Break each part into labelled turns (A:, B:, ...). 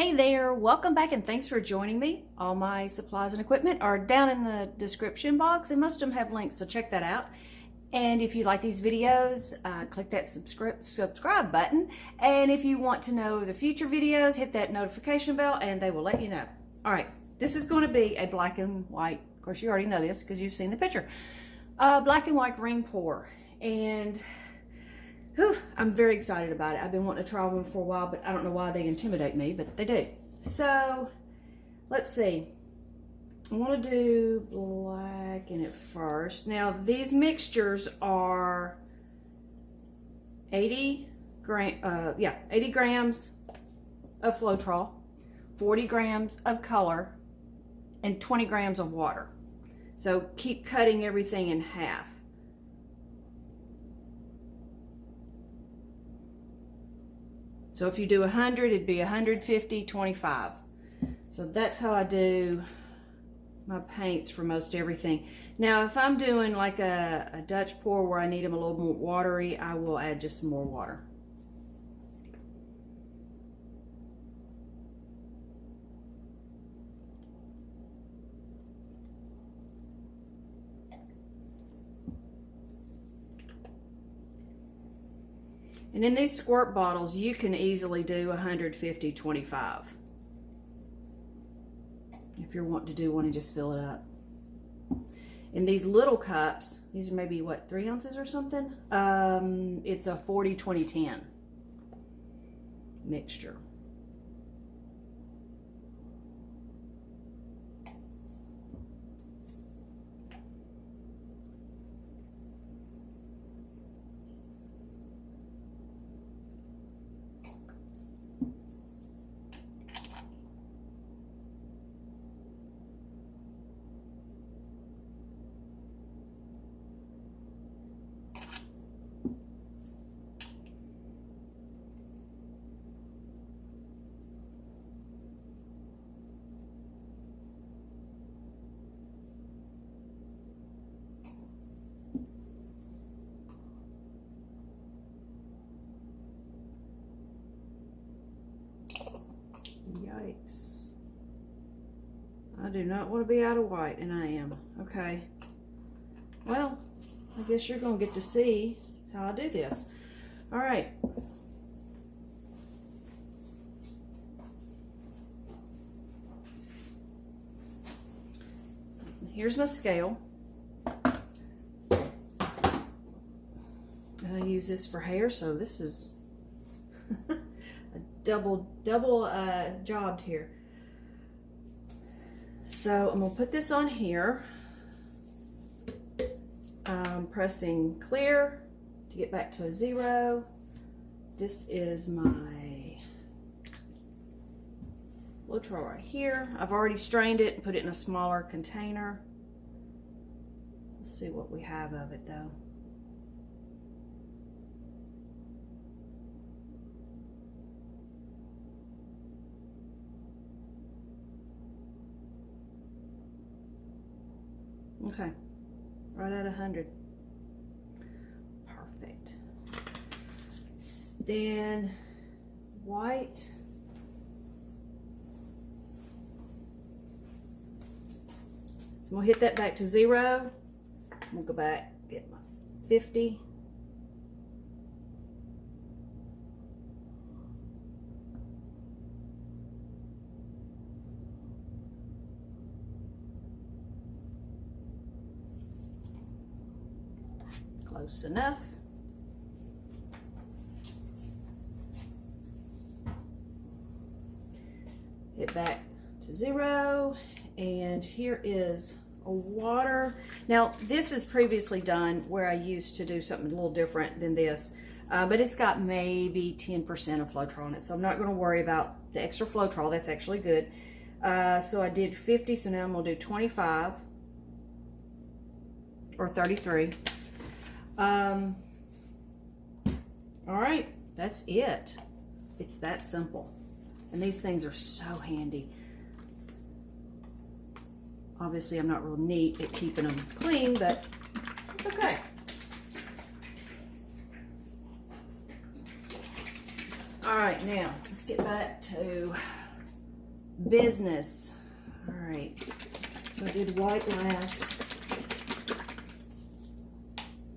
A: Hey there, welcome back and thanks for joining me. All my supplies and equipment are down in the description box and most of them have links, so check that out. And if you like these videos, click that subscribe button. And if you want to know the future videos, hit that notification bell and they will let you know. All right, this is going to be a black and white, of course you already know this because you've seen the picture, black and white ring pour. And whew, I'm very excited about it. I've been wanting to try one for a while, but I don't know why they intimidate me, but they do. So let's see. I want to do black in it first. Now these mixtures are 80 grams of Floetrol, 40 grams of color, and 20 grams of water. So keep cutting everything in half. So if you do 100, it'd be 150, 25. So that's how I do my paints for most everything. Now, if I'm doing like a Dutch pour where I need them a little more watery, I will add just some more water. And in these squirt bottles, you can easily do 150, 25. If you're wanting to do one and just fill it up. In these little cups, these are maybe what, 3 ounces or something? It's a 40, 20, 10 mixture. Yikes. I do not want to be out of white, and I am. Okay. Well, I guess you're going to get to see how I do this. All right. Here's my scale. And I use this for hair, so this is double jobbed here. So I'm gonna put this on here. I'm pressing clear to get back to a 0. This is my Floetrol right here. I've already strained it and put it in a smaller container. Let's see what we have of it though. Okay, right at 100. Perfect. Then white. So I'm gonna hit that back to 0. We'll go back, get my 50. Close enough. Hit back to 0, and here is a water. Now this is previously done where I used to do something a little different than this, but it's got maybe 10% of Floetrol in it, so I'm not going to worry about the extra Floetrol. That's actually good. So I did 50, so now I'm going to do 25 or 33. All right, that's it. It's that simple. And these things are so handy. Obviously, I'm not real neat at keeping them clean, but it's okay. All right, now let's get back to business. All right, so I did white last.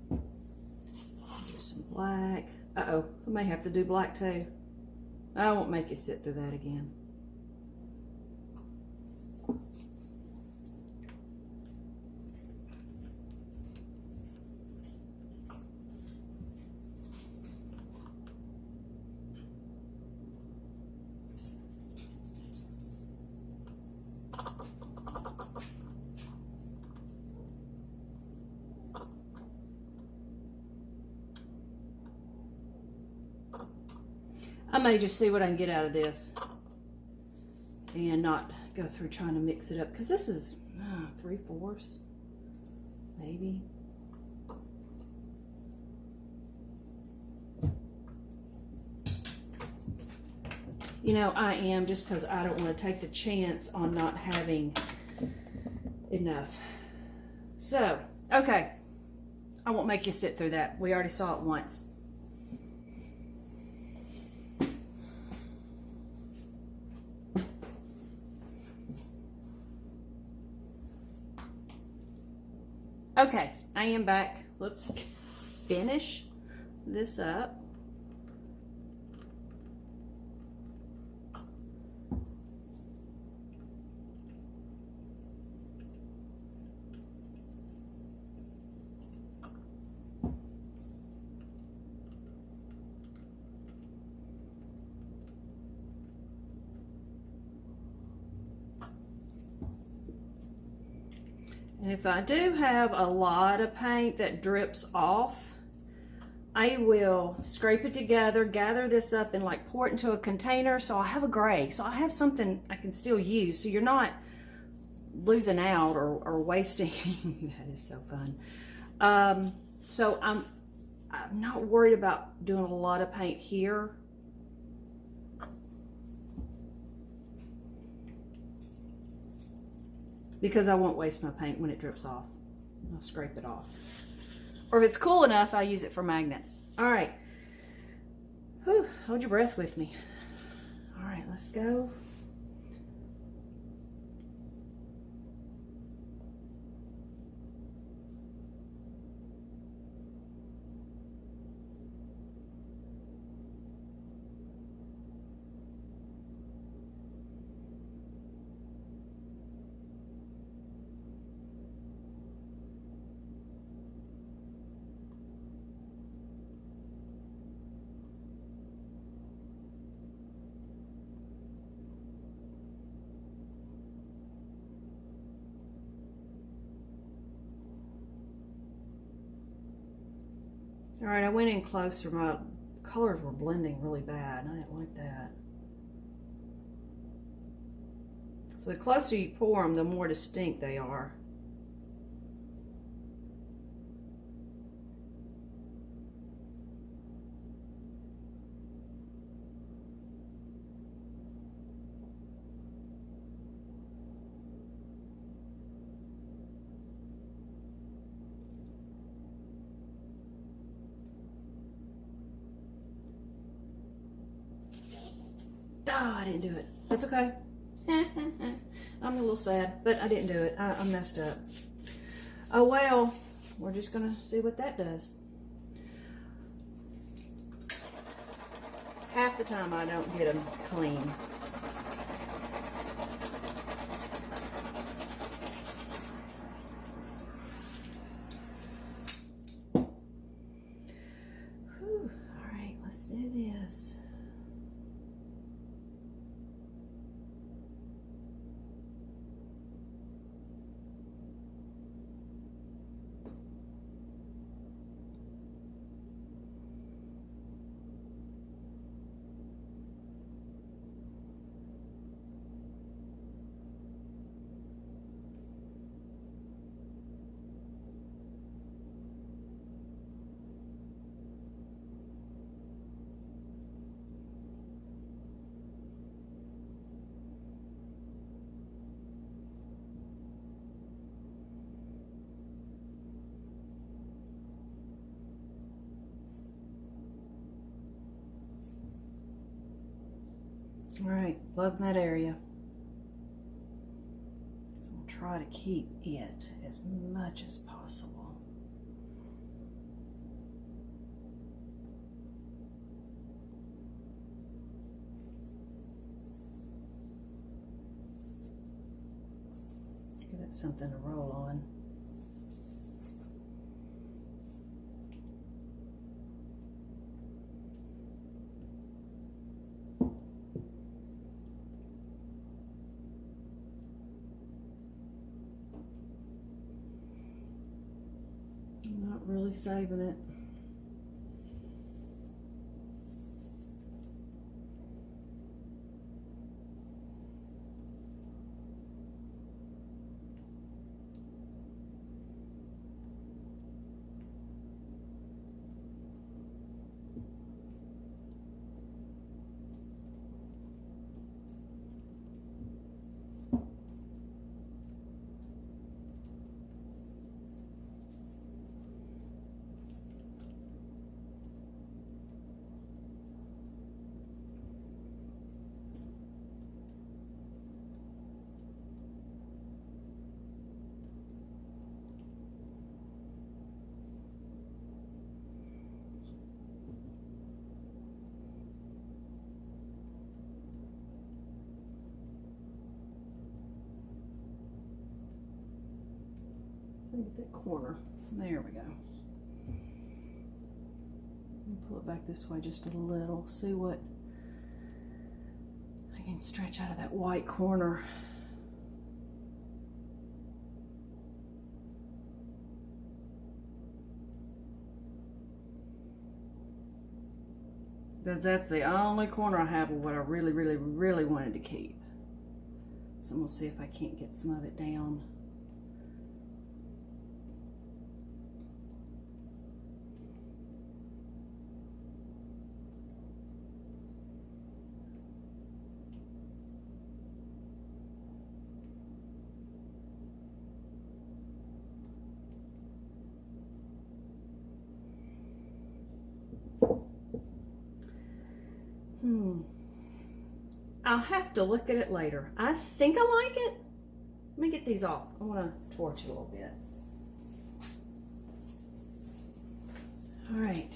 A: Do some black. Uh-oh, I may have to do black too. I won't make you sit through that again. I may just see what I can get out of this and not go through trying to mix it up, because this is 3/4 maybe. You know, I am, just because I don't want to take the chance on not having enough. So, okay. I won't make you sit through that. We already saw it once. Okay, I am back. Let's finish this up. And if I do have a lot of paint that drips off, I will scrape it together, gather this up, and like pour it into a container so I have a gray. So I have something I can still use. So you're not losing out or wasting. That is so fun. So I'm not worried about doing a lot of paint here. Because I won't waste my paint when it drips off. I'll scrape it off. Or if it's cool enough, I'll use it for magnets. All right. Whew, hold your breath with me. All right, let's go. All right, I went in closer. My colors were blending really bad. I didn't like that. So the closer you pour them, the more distinct they are. Oh, I didn't do it. That's okay. I'm a little sad, but I didn't do it. I messed up. Oh well, we're just gonna see what that does. Half the time I don't get them clean. Whew. All right, let's do this. All right, loving that area. try to keep it as much as possible. Give it something to roll on. I'm not really saving it. Get that corner. There we go. Pull it back this way just a little. See what I can stretch out of that white corner. Because that's the only corner I have of what I really, really, really wanted to keep. So I'm going to see if I can't get some of it down. I'll have to look at it later. I think I like it. Let me get these off. I want to torch it a little bit. All right.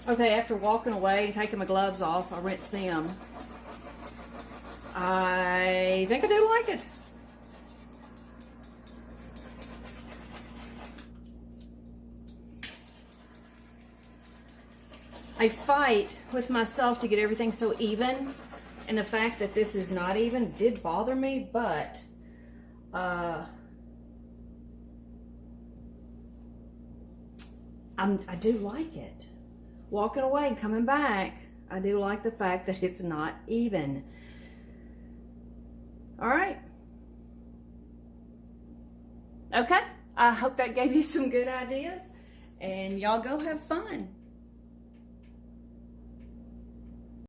A: Okay, after walking away and taking my gloves off, I rinsed them. I think I do like it. I fight with myself to get everything so even, and the fact that this is not even did bother me, but I do like it. Walking away and coming back, I do like the fact that it's not even. All right. Okay, I hope that gave you some good ideas, and y'all go have fun.